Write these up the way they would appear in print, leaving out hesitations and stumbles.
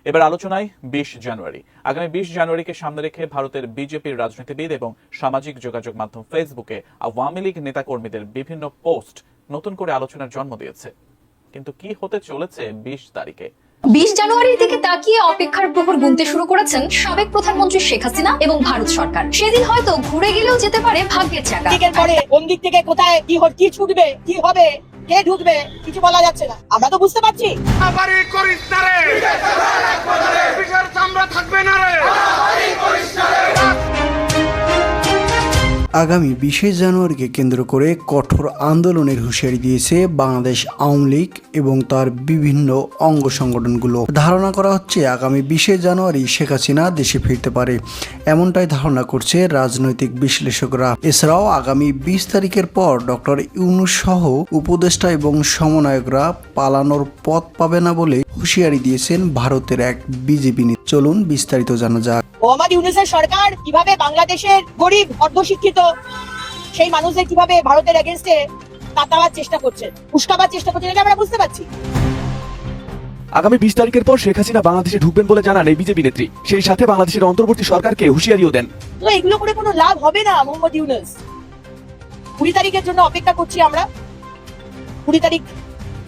এবার আলোচনায় ২০ জানুয়ারি। আগামী ২০ জানুয়ারিকে সামনে রেখে ভারতের বিজেপির রাজনীতিবিদ এবং সামাজিক যোগাযোগ মাধ্যম ফেসবুকে আওয়ামী লীগ নেতাকর্মীদের বিভিন্ন পোস্ট নতুন করে আলোচনার জন্ম দিয়েছে। কিন্তু কি হতে চলেছে ২০ তারিখে? ২০ জানুয়ারির দিকে তাকিয়ে অপেক্ষার প্রহর গুনতে শুরু করেছেন সাবেক প্রধানমন্ত্রী শেখ হাসিনা এবং ভারত সরকার। সেদিন হয়তো ঘুরে গেলেও যেতে পারে ভাগ্যের চাকা। পরে কোন দিক থেকে কোথায় কি ছুটবে, কি হবে, কে ঢুকবে, কিছু বলা যাচ্ছে না। আমরা তো বুঝতে পারছি। আগামী ২০ জানুয়ারিকে কেন্দ্র করে কঠোর আন্দোলনের হুঁশিয়ারি দিয়েছে বাংলাদেশ আওয়ামী লীগ এবং তার বিভিন্ন অঙ্গ সংগঠনগুলো। ধারণা করা হচ্ছে আগামী ২০ জানুয়ারি শেখ হাসিনা দেশে ফিরতে পারে, এমনটাই ধারণা করছে রাজনৈতিক বিশ্লেষকরা। এছাড়াও আগামী ২০ তারিখের পর ডক্টর ইউনূস সহ উপদেষ্টা এবং সমন্বয়করা পালানোর পথ পাবে না বলে হুঁশিয়ারি দিয়েছেন ভারতের এক বিজেপি নেতা। চলুন বিস্তারিত জানা যাক। মোহাম্মদ ইউনূসের সরকার কিভাবে বাংলাদেশের গরিব অর্ধশিক্ষিত সেই মানুষদের কিভাবে ভারতের এগেইনস্টে তাতাবার চেষ্টা করছে, উস্কাবার চেষ্টা করছে, এটা আমরা বুঝতে পারছি। আগামী ২০ তারিখের পর শেখ হাসিনা বাংলাদেশে ঢুকবেন বলে জানান এই বিজেপি নেত্রী। সেই সাথে বাংলাদেশের অন্তর্বর্তী সরকারকে হুঁশিয়ারিও দেন। তো এগুলো করে কোনো লাভ হবে না মোহাম্মদ ইউনূস। ২০ তারিখের জন্য অপেক্ষা করছি আমরা। ২০ তারিখ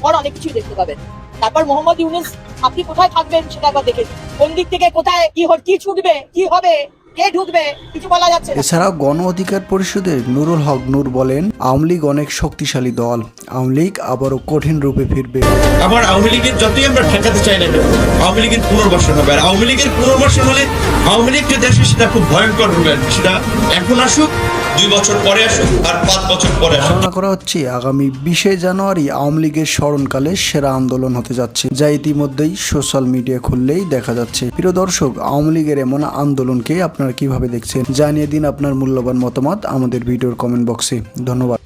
পর অনেক কিছুই দেখতে পাবেন। তারপর মোহাম্মদ ইউনূস আপনি কোথায় থাকবেন সেটা একবার দেখে, কোন দিক থেকে কোথায় কি ছুটবে, কি হবে, কে ঢুকবে, কিছু বলা যাচ্ছে না। এছাড়াও গণ অধিকার পরিষদের নুরুল হক নূর বলেন, আওয়ামী লীগ অনেক শক্তিশালী দল, আওয়ামী লীগ আবারও কঠিন রূপে ফিরবে। আবার আওয়ামী লীগের যতই আমরা ঠেকাতে চাই না, আওয়ামী লীগের পুনর্বাসন হবে। আর আওয়ামী লীগের পুনর্বাসন হলে আওয়ামী লীগ যে দেশে সেটা খুব ভয়ঙ্কর হবে। সেটা এখন আসুক, ২ বছর পরে আসুক, আর ৫ বছর পরে আসুক। ধারণা করা হচ্ছে আগামী ২০ জানুয়ারি আওয়ামী লীগের স্মরণকালে সেরা আন্দোলন হতে যাচ্ছে, যা ইতিমধ্যেই সোশ্যাল মিডিয়া খুললেই দেখা যাচ্ছে। প্রিয় দর্শক, আওয়ামী লীগের এমন আন্দোলনকে আপনারা কিভাবে দেখছেন জানিয়ে দিন আপনার মূল্যবান মতামত আমাদের ভিডিওর কমেন্ট বক্সে। ধন্যবাদ।